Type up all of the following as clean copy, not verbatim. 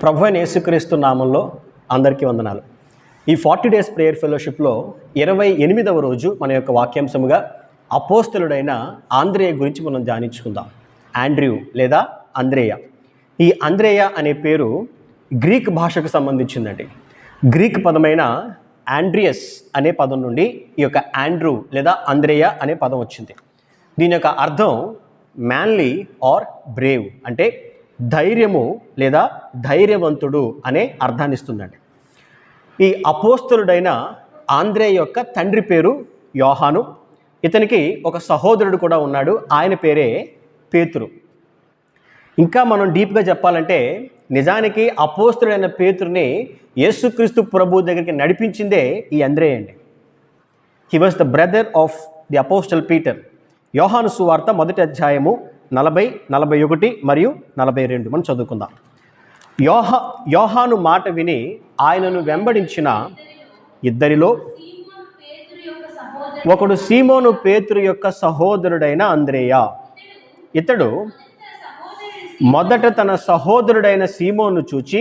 ప్రభువైన యేసుక్రీస్తు నామంలో అందరికీ వందనాలు. ఈ 40 డేస్ ప్రేయర్ ఫెలోషిప్లో 28వ రోజు మన యొక్క వాక్యాంశముగా అపోస్తలుడైన ఆంద్రేయ గురించి మనం ధ్యానించుకుందాం. ఆండ్రూ లేదా అంద్రేయ. ఈ అంద్రేయ అనే పేరు గ్రీక్ భాషకు సంబంధించిందండి. గ్రీక్ పదమైన ఆండ్రియస్ అనే పదం నుండి ఈ యొక్క ఆండ్రూ లేదా అంద్రేయ అనే పదం వచ్చింది. దీని యొక్క అర్థం మ్యాన్లీ ఆర్ బ్రేవ్, అంటే ధైర్యము లేదా ధైర్యవంతుడు అనే అర్థాన్ని ఇస్తుందండి. ఈ అపోస్తలుడైన ఆంద్రేయ యొక్క తండ్రి పేరు యోహాను. ఇతనికి ఒక సహోదరుడు కూడా ఉన్నాడు, ఆయన పేరే పేతురు. ఇంకా మనం డీప్గా చెప్పాలంటే నిజానికి అపోస్తలుడైన పేతురుని యేసుక్రీస్తు ప్రభు దగ్గరికి నడిపించిందే ఈ అంద్రేయ అండి. He was the brother of the apostle Peter. యోహాను సువార్త 1వ అధ్యాయము 40, 41 మరియు 42 మనం చదువుకుందాం. యోహాను మాట విని ఆయనను వెంబడించిన ఇద్దరిలో ఒకడు సీమోను పేతురు యొక్క సహోదరుడైన అంద్రేయ. ఇతడు మొదట తన సహోదరుడైన సీమోను చూచి,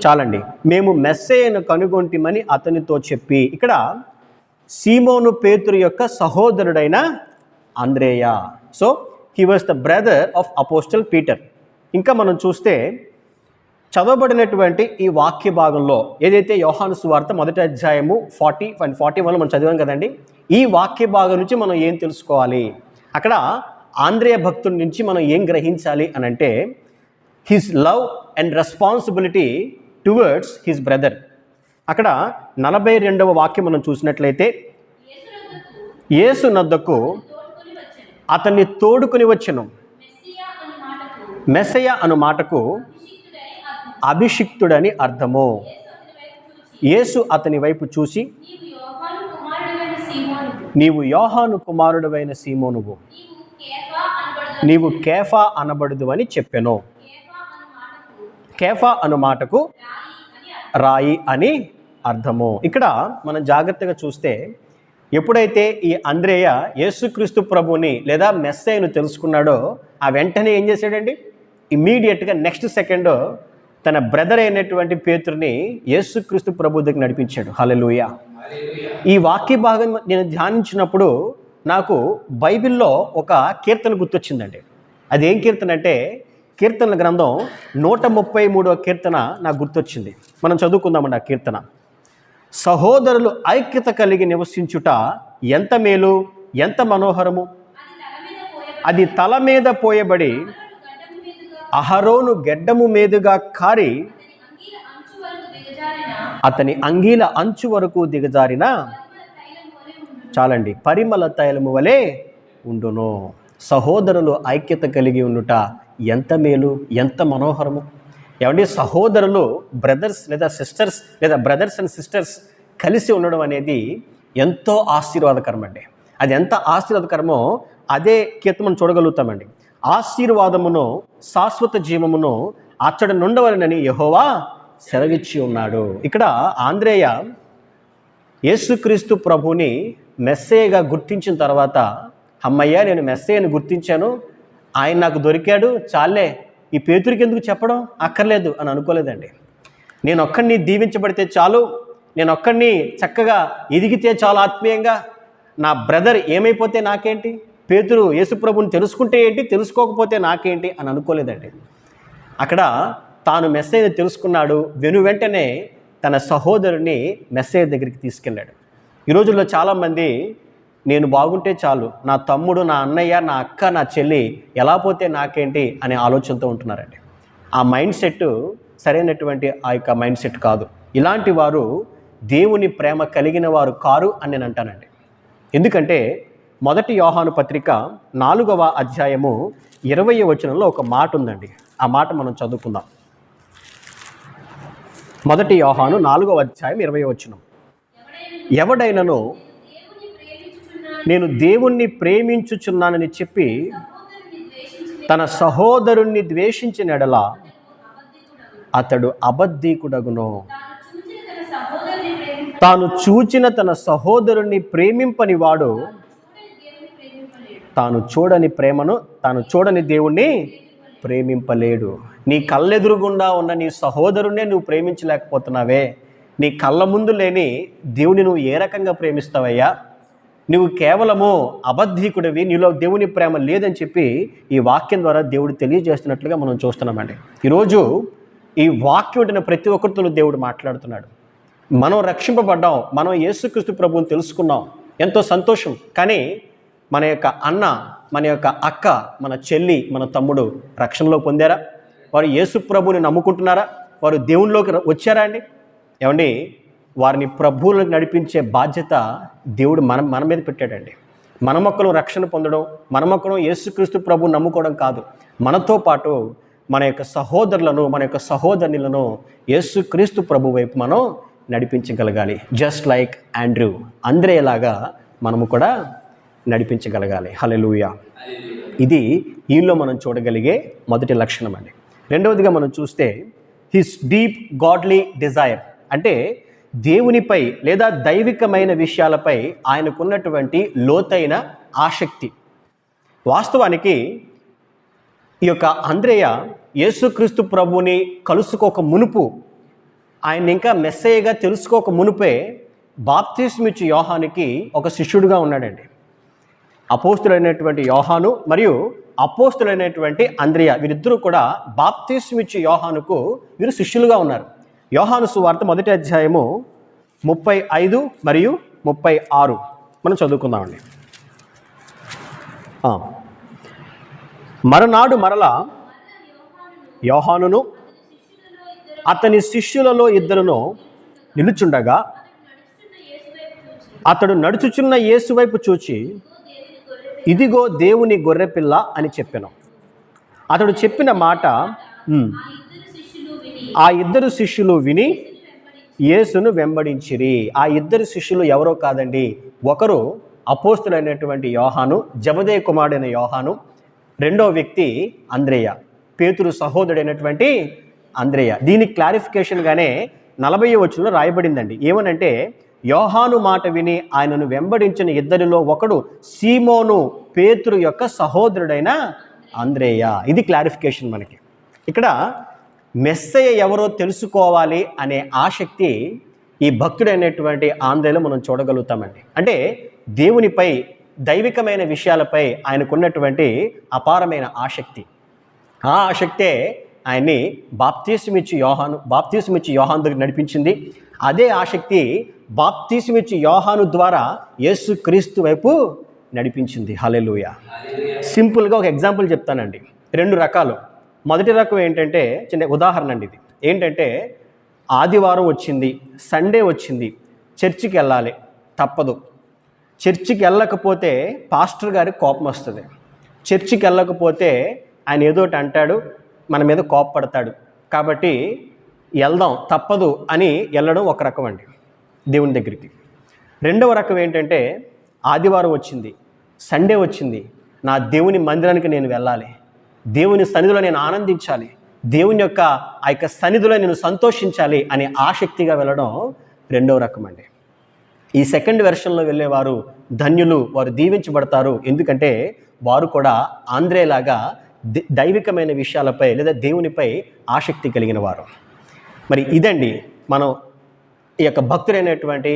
చాలండి, మేము మెస్సేయను కనుగొంటిమని అతనితో చెప్పి. ఇక్కడ సీమోను పేతురు యొక్క సహోదరుడైన అంద్రేయ. So he was the brother of apostle Peter. ఇంకా మనం చూస్తే చదవబడినటువంటి ఈ వాక్య భాగంలో ఏదైతే యోహాను సువార్త 1వ అధ్యాయము 40 and 41 మనం చదివాం కదండి, ఈ వాక్య భాగం నుంచి మనం ఏం తెలుసుకోవాలి, అక్కడ ఆంద్రేయ భక్తుడి నుంచి మనం ఏం గ్రహించాలి అని అంటే his love and responsibility towards his brother. అక్కడ 42వ వాక్యం మనం చూసినట్లయితే, యేసు నద్దకు అతన్ని తోడుకుని వచ్చెను. మెస్సయ్య అను మాటకు అభిషిక్తుడని అర్థము. యేసు అతని వైపు చూసి, నీవు యోహాను కుమారుడవైన సీమోనువు, నీవు కేఫా అనబడుదు అని చెప్పెను. కేఫా అను మాటకు రాయి అని అర్థము. ఇక్కడ మనం జాగ్రత్తగా చూస్తే ఎప్పుడైతే ఈ అంద్రేయ యేసుక్రీస్తు ప్రభుని లేదా మెస్సయ్యను తెలుసుకున్నాడో ఆ వెంటనే ఏం చేశాడండి, ఇమ్మీడియట్గా నెక్స్ట్ సెకండ్ తన బ్రదర్ అయినటువంటి పేతురుని యేసుక్రీస్తు ప్రభు దగ్గర నడిపించాడు. హల్లెలూయా. ఈ వాక్య భాగం నేను ధ్యానించినప్పుడు నాకు బైబిల్లో ఒక కీర్తన గుర్తొచ్చిందండి. అదేం కీర్తన అంటే కీర్తనల గ్రంథం 133వ కీర్తన నాకు గుర్తొచ్చింది. మనం చదువుకుందామండి ఆ కీర్తన. సహోదరులు ఐక్యత కలిగి నివసించుట ఎంత మేలు, ఎంత మనోహరము. అది తల మీద పోయబడి అహరోను గెడ్డము మీదుగా కారి అతని అంగీల అంచు వరకు దిగజారిన, చాలండి, పరిమళ తైలము వలె ఉండును. సహోదరులు ఐక్యత కలిగి ఉండుట ఎంత మేలు, ఎంత మనోహరము. ఏమంటే సహోదరులు బ్రదర్స్ లేదా సిస్టర్స్ లేదా బ్రదర్స్ అండ్ సిస్టర్స్ కలిసి ఉండడం అనేది ఎంతో ఆశీర్వాదకరం అండి. అది ఎంత ఆశీర్వాదకరమో అదే కీర్తన చూడగలుగుతామండి. ఆశీర్వాదమును శాశ్వత జీవమును అచ్చడ నుండవలనని యెహోవా సెలవిచ్చి ఉన్నాడు. ఇక్కడ ఆంద్రేయ యేసుక్రీస్తు ప్రభుని మెస్సేయగా గుర్తించిన తర్వాత, అమ్మయ్య నేను మెస్సేయని గుర్తించాను, ఆయన నాకు దొరికాడు, చాలే ఈ పేతురికి ఎందుకు చెప్పడం అక్కర్లేదు అని అనుకోలేదండి. నేను ఒక్కడిని దీవించబడితే చాలు, నేను ఒక్కడిని చక్కగా ఎదిగితే చాలు ఆత్మీయంగా, నా బ్రదర్ ఏమైపోతే నాకేంటి, పేతురు యేసుప్రభుని తెలుసుకుంటే ఏంటి, తెలుసుకోకపోతే నాకేంటి అని అనుకోలేదండి. అక్కడ తాను మెస్సేయని తెలుసుకున్నాడు, వెంటనే తన సహోదరుని మెస్సేయ దగ్గరికి తీసుకెళ్ళాడు. ఈ రోజుల్లో చాలామంది నేను బాగుంటే చాలు, నా తమ్ముడు, నా అన్నయ్య, నా అక్క, నా చెల్లి ఎలా పోతే నాకేంటి అనే ఆలోచనతో ఉంటున్నారండి. ఆ మైండ్ సెట్ సరైనటువంటి ఆ యొక్క మైండ్ సెట్ కాదు. ఇలాంటి వారు దేవుని ప్రేమ కలిగిన వారు కారు అని నేను అంటానండి. ఎందుకంటే 1 యోహాను పత్రిక 4వ అధ్యాయము 20వ వచనంలో ఒక మాట ఉందండి. ఆ మాట మనం చదువుకుందాం. 1 యోహాను 4వ అధ్యాయం 20వ వచనం. ఎవడైనను నేను దేవుణ్ణి ప్రేమించుచున్నానని చెప్పి తన సహోదరుణ్ణి ద్వేషించిన ఎడల అతడు అబద్ధీకుడగును. తాను చూచిన తన సహోదరుణ్ణి ప్రేమింపని వాడు తాను చూడని దేవుణ్ణి ప్రేమింపలేడు. నీ కళ్ళెదురుగుండా ఉన్న నీ సహోదరునే నువ్వు ప్రేమించలేకపోతున్నావే, నీ కళ్ళ ముందు లేని దేవుని నువ్వు ఏ రకంగా ప్రేమిస్తావయ్యా? నువ్వు కేవలము అబద్ధీకుడివి, నీలో దేవుని ప్రేమ లేదని చెప్పి ఈ వాక్యం ద్వారా దేవుడు తెలియజేస్తున్నట్లుగా మనం చూస్తున్నామండి. ఈరోజు ఈ వాక్యం ఉంటున్న ప్రతి ఒక్కరితో దేవుడు మాట్లాడుతున్నాడు. మనం రక్షింపబడ్డాం, మనం యేసుక్రీస్తు ప్రభువుని తెలుసుకున్నాం, ఎంతో సంతోషం. కానీ మన యొక్క అన్న, మన యొక్క అక్క, మన చెల్లి, మన తమ్ముడు రక్షణలో పొందారా? వారు యేసు ప్రభువుని నమ్ముకుంటున్నారా? వారు దేవునిలోకి వచ్చారా అండి? ఏమండి, వారిని ప్రభువులకు నడిపించే బాధ్యత దేవుడు మన మీద పెట్టాడండి. మన మొక్కలు రక్షణ పొందడం, మన మొక్కలు యేసుక్రీస్తు ప్రభువుని నమ్ముకోవడం కాదు, మనతో పాటు మన యొక్క సహోదరులను, మన యొక్క సహోదరులను యేసుక్రీస్తు ప్రభు వైపు మనం నడిపించగలగాలి. జస్ట్ లైక్ ఆండ్రూ, అంద్రేలాగా మనము కూడా నడిపించగలగాలి. హల్లెలూయా. ఇది ఈలో మనం చూడగలిగే మొదటి లక్షణం అండి. రెండవదిగా మనం చూస్తే హిస్ డీప్ గాడ్లీ డిజైర్, అంటే దేవునిపై లేదా దైవికమైన విషయాలపై ఆయనకున్నటువంటి లోతైన ఆసక్తి. వాస్తవానికి ఈ యొక్క అంద్రేయ యేసుక్రీస్తు ప్రభుని కలుసుకోక మునుపు, ఆయన ఇంకా మెస్సయ్యగా తెలుసుకోక మునుపే బాప్తిస్మిచ్చు యోహానికి ఒక శిష్యుడిగా ఉన్నాడండి. అపోస్తులైనటువంటి యోహాను మరియు అపోస్తులైనటువంటి అంద్రేయ, వీరిద్దరూ కూడా బాప్తిస్మిచ్చు యోహానుకు వీరు శిష్యులుగా ఉన్నారు. యోహాను సువార్త 1వ అధ్యాయము 35 మరియు 36 మనం చదువుకుందామండి. మరునాడు మరలా యోహానును అతని శిష్యులలో ఇద్దరును నిలుచుండగా అతడు నడుచుచున్న యేసు వైపు చూచి, ఇదిగో దేవుని గొర్రెపిల్ల అని చెప్పెను. అతడు చెప్పిన మాట ఆ ఇద్దరు శిష్యులు విని యేసును వెంబడించిరి. ఆ ఇద్దరు శిష్యులు ఎవరో కాదండి, ఒకరు అపోస్తులైనటువంటి యోహాను, జబదేయి కుమారుడైన యోహాను, రెండో వ్యక్తి అంద్రేయ, పేతురు సహోదరుడైనటువంటి అంద్రేయ. దీనికి క్లారిఫికేషన్గానే 40వ వచనంలో రాయబడిందండి. ఏమనంటే, యోహాను మాట విని ఆయనను వెంబడించిన ఇద్దరిలో ఒకడు సీమోను, పేతురు యొక్క సహోదరుడైన అంద్రేయ. ఇది క్లారిఫికేషన్ మనకి. ఇక్కడ మెస్సయ్య ఎవరో తెలుసుకోవాలి అనే ఆసక్తి ఈ భక్తుడైనటువంటి ఆంధ్రలో మనం చూడగలుగుతామండి. అంటే దేవునిపై, దైవికమైన విషయాలపై ఆయనకున్నటువంటి అపారమైన ఆసక్తి. ఆ ఆసక్తే ఆయన్ని బాప్తిస్మిచ్చు యోహాను దగ్గర నడిపించింది. అదే ఆసక్తి బాప్తిస్మిచ్చు యోహాను ద్వారా యేసుక్రీస్తు వైపు నడిపించింది. హల్లెలూయా. సింపుల్గా ఒక ఎగ్జాంపుల్ చెప్తానండి. 2 రకాలు. మొదటి రకం ఏంటంటే, చిన్న ఉదాహరణ అండి. ఇది ఏంటంటే, ఆదివారం వచ్చింది, సండే వచ్చింది, చర్చికి వెళ్ళాలి, తప్పదు. చర్చికి వెళ్ళకపోతే పాస్టర్ గారికి కోపం వస్తుంది. చర్చికి వెళ్ళకపోతే ఆయన ఏదోటి అంటాడు, మన మీద కోపపడతాడు. కాబట్టి వెళ్దాం, తప్పదు అని వెళ్ళడం ఒక రకం అండి దేవుని దగ్గరికి. రెండవ రకం ఏంటంటే, ఆదివారం వచ్చింది, సండే వచ్చింది, నా దేవుని మందిరానికి నేను వెళ్ళాలి, దేవుని సన్నిధిలో నేను ఆనందించాలి, దేవుని యొక్క ఆ యొక్క సన్నిధిలో నేను సంతోషించాలి అనే ఆసక్తిగా వెళ్ళడం రెండవ రకం అండి. ఈ సెకండ్ వెర్షన్లో వెళ్ళేవారు ధన్యులు, వారు దీవించబడతారు. ఎందుకంటే వారు కూడా ఆంధ్రేలాగా దైవికమైన విషయాలపై లేదా దేవునిపై ఆసక్తి కలిగిన వారు. మరి ఇదండి మనం ఈ యొక్క భక్తుడైనటువంటి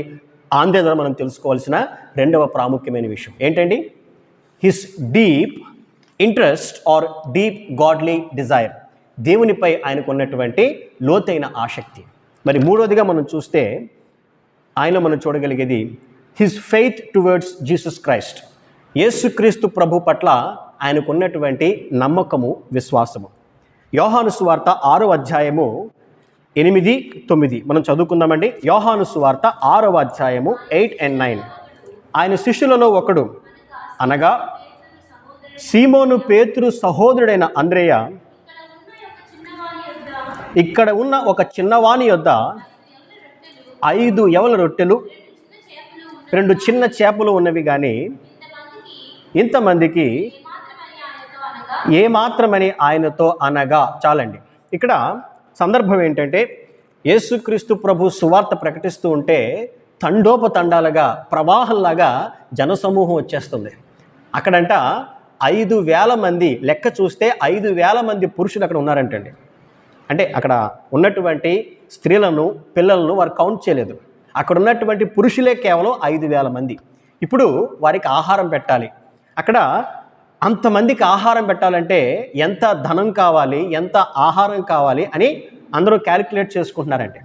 ఆంధ్రే ద్వారా మనం తెలుసుకోవాల్సిన రెండవ ప్రాముఖ్యమైన విషయం ఏంటండి? His deep interest or deep godly desire, దేవునిపై ఆయనకు ఉన్నటువంటి లోతైన ఆసక్తి. మరి మూడవదిగా మనం చూస్తే ఆయనలో మనం చూడగలిగేది his faith towards Jesus Christ, యేసుక్రీస్తు ప్రభు పట్ల ఆయనకున్నటువంటి నమ్మకము, విశ్వాసము. యోహాను సువార్త 6వ అధ్యాయము 8, 9 మనం చదువుకుందామండి. యోహాను సువార్త 6వ అధ్యాయము 8 and 9. ఆయన శిష్యులలో ఒకడు అనగా సీమోను పేతురు సహోదరుడైన అంద్రేయ ఇక్కడ ఉన్న ఒక చిన్నవాని యొద్ద 5 యవల రొట్టెలు 2 చిన్న చేపలు ఉన్నవి, కానీ ఇంతమందికి ఏమాత్రమని ఆయనతో అనగా. చాలండి. ఇక్కడ సందర్భం ఏంటంటే, యేసుక్రీస్తు ప్రభు సువార్త ప్రకటిస్తూ ఉంటే తండోపతండాలుగా, ప్రవాహంలాగా జనసమూహం వచ్చేస్తుంది. అక్కడంట 5,000 మంది, లెక్క చూస్తే 5,000 మంది పురుషులు అక్కడ ఉన్నారంటండి. అంటే అక్కడ ఉన్నటువంటి స్త్రీలను, పిల్లలను వారు కౌంట్ చేయలేదు. అక్కడ ఉన్నటువంటి పురుషులే కేవలం 5,000 మంది. ఇప్పుడు వారికి ఆహారం పెట్టాలి. అక్కడ అంతమందికి ఆహారం పెట్టాలంటే ఎంత ధనం కావాలి, ఎంత ఆహారం కావాలి అని అందరూ క్యాలిక్యులేట్ చేసుకుంటున్నారంటే,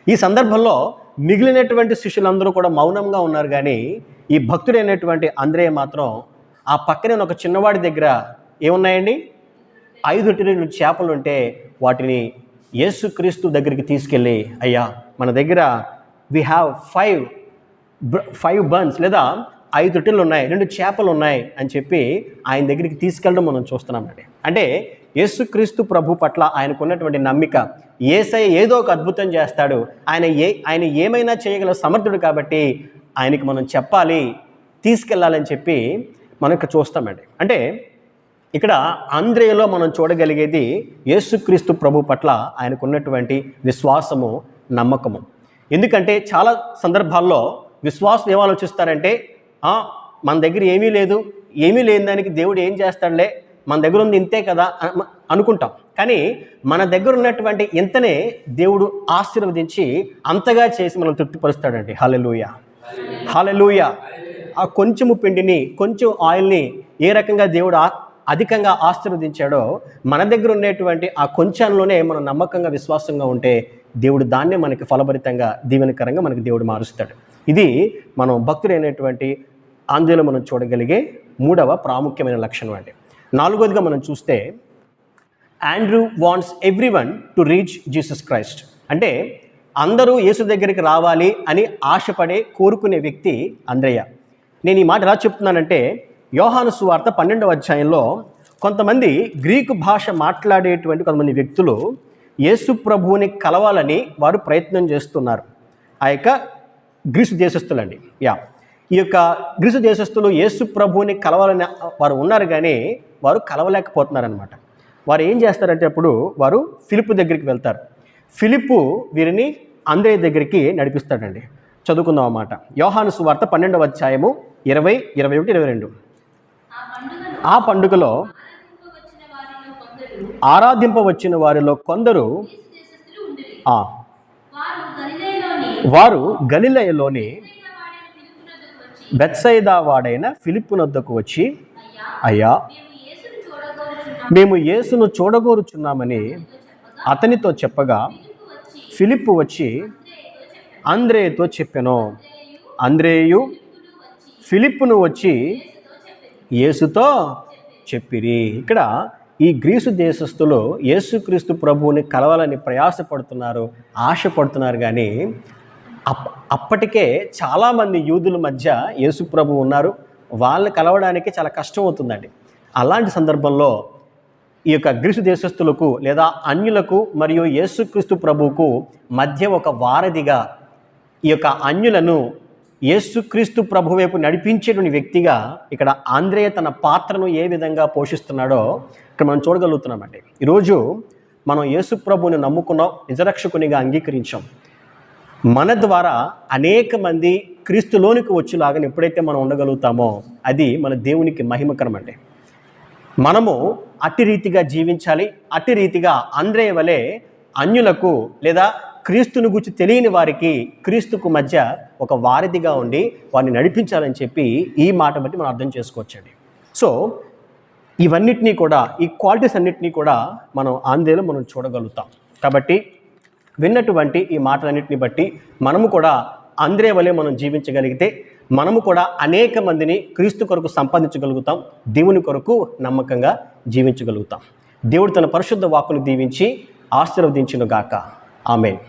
ఈ సందర్భంలో మిగిలినటువంటి శిష్యులందరూ కూడా మౌనంగా ఉన్నారు. కానీ ఈ భక్తుడైనటువంటి అంద్రేయ మాత్రం ఆ పక్కనే ఒక చిన్నవాడి దగ్గర ఏమున్నాయండి, 5 రొట్టెలు 2 చేపలు ఉంటే వాటిని యేసుక్రీస్తు దగ్గరికి తీసుకెళ్ళి, అయ్యా మన దగ్గర వి హ్యావ్ 5 బన్స్ లేదా 5 రొట్టెలు ఉన్నాయి, 2 చేపలు ఉన్నాయి అని చెప్పి ఆయన దగ్గరికి తీసుకెళ్ళడం మనం చూస్తున్నామండి. అంటే యేసుక్రీస్తు ప్రభు పట్ల ఆయనకున్నటువంటి నమ్మిక, యేసయ్య ఏదో ఒక అద్భుతం చేస్తాడు, ఆయన ఏమైనా చేయగల సమర్థుడు కాబట్టి ఆయనకి మనం చెప్పాలి, తీసుకెళ్ళాలని చెప్పి మనం ఇక్కడ చూస్తామండి. అంటే ఇక్కడ అంద్రేయలో మనం చూడగలిగేది యేసుక్రీస్తు ప్రభు పట్ల ఆయనకున్నటువంటి విశ్వాసము, నమ్మకము. ఎందుకంటే చాలా సందర్భాల్లో విశ్వాసం ఏం ఆలోచిస్తారంటే, మన దగ్గర ఏమీ లేని దానికి దేవుడు ఏం చేస్తాడులే, మన దగ్గర ఉంది ఇంతే కదా అనుకుంటాం. కానీ మన దగ్గర ఉన్నటువంటి ఇంతనే దేవుడు ఆశీర్వదించి అంతగా చేసి మనం తృప్తిపరుస్తాడండి. హల్లెలూయా, హల్లెలూయా. ఆ కొంచెము పిండిని, కొంచెం ఆయిల్ని ఏ రకంగా దేవుడు అధికంగా ఆశీర్వదించాడో, మన దగ్గర ఉండేటువంటి ఆ కొంచెంలోనే మనం నమ్మకంగా, విశ్వాసంగా ఉంటే దేవుడు దాన్నే మనకి ఫలభరితంగా, దీవెనకరంగా మనకి దేవుడు మారుస్తాడు. ఇది మనం భక్తుడైనటువంటి ఆంధ్రలో మనం చూడగలిగే 3వ ప్రాముఖ్యమైన లక్షణం అండి. 4వదిగా మనం చూస్తే, Andrew wants everyone to reach Jesus Christ. అంటే అందరూ యేసు దగ్గరికి రావాలి అని ఆశపడే, కోరుకునే వ్యక్తి అంద్రేయ. నేను ఈ మాట ఎలా చెప్తున్నానంటే, యోహాను సువార్త 12వ అధ్యాయంలో కొంతమంది గ్రీకు భాష మాట్లాడేటువంటి కొంతమంది వ్యక్తులు యేసు ప్రభువుని కలవాలని వారు ప్రయత్నం చేస్తున్నారు. ఆ యొక్క గ్రీసు దేశస్తులండి. ఈ యొక్క గ్రీసు దేశస్తులు యేసు ప్రభువుని కలవాలని వారు ఉన్నారు, కానీ వారు కలవలేకపోతున్నారనమాట. వారు ఏం చేస్తారంటే, అప్పుడు వారు ఫిలిప్పు దగ్గరికి వెళ్తారు. ఫిలిప్పు వీరిని అంద్రేయ దగ్గరికి నడిపిస్తాడండి. చదువుకుందాం అన్నమాట. యోహాను సువార్త 12వ అధ్యాయము 20, 21, 22. ఆ పండుగలో ఆరాధింపవచ్చిన వారిలో కొందరు వారు గలిలయలోని బెత్సైదా వాడైన ఫిలిప్పు నొద్దకు వచ్చి, అయ్యా మేము యేసును చూడగోరుచున్నామని అతనితో చెప్పగా, ఫిలిప్పు వచ్చి అంద్రేయతో చెప్పెను. అంద్రేయు ఫిలిప్పును వచ్చి యేసుతో చెప్పిరి. ఇక్కడ ఈ గ్రీసు దేశస్థులు యేసుక్రీస్తు ప్రభువుని కలవాలని ప్రయాసపడుతున్నారు, ఆశపడుతున్నారు. కానీ అప్పటికే చాలామంది యూదుల మధ్య యేసు ప్రభు ఉన్నారు, వాళ్ళని కలవడానికి చాలా కష్టం అవుతుందండి. అలాంటి సందర్భంలో ఈ యొక్క గ్రీసు దేశస్థులకు లేదా అన్యులకు మరియు యేసుక్రీస్తు ప్రభువుకు మధ్య ఒక వారధిగా, ఈ యొక్క అన్యులను యేసుక్రీస్తు ప్రభు వైపు నడిపించేటువంటి వ్యక్తిగా ఇక్కడ అంద్రేయ తన పాత్రను ఏ విధంగా పోషిస్తున్నాడో ఇక్కడ మనం చూడగలుగుతున్నామండి. ఈరోజు మనం యేసు ప్రభువుని నమ్ముకున్నాం, నిజరక్షకునిగా అంగీకరించాం. మన ద్వారా అనేక మంది క్రీస్తులోనికి వచ్చేలాగా ఎప్పుడైతే మనం ఉండగలుగుతామో అది మన దేవునికి మహిమకరం అండి. మనము అట్టి రీతిగా జీవించాలి. అట్టి రీతిగా అంద్రేయ వలె అన్యులకు లేదా క్రీస్తుని గురించి తెలియని వారికి క్రీస్తుకు మధ్య ఒక వారధిగా ఉండి వారిని నడిపించాలని చెప్పి ఈ మాట బట్టి మనం అర్థం చేసుకోవచ్చండి. సో ఇవన్నిటినీ కూడా, ఈ క్వాలిటీస్ అన్నిటినీ కూడా మనం ఆంధ్రలో మనం చూడగలుగుతాం. కాబట్టి విన్నటువంటి ఈ మాటలన్నింటినీ బట్టి మనము కూడా అంద్రేయ వలె మనం జీవించగలిగితే మనము కూడా అనేక మందిని క్రీస్తు కొరకు సంపాదించగలుగుతాం, దేవుని కొరకు నమ్మకంగా జీవించగలుగుతాం. దేవుడు తన పరిశుద్ధ వాక్కును దీవించి ఆశీర్వదించును గాక. ఆమేన్.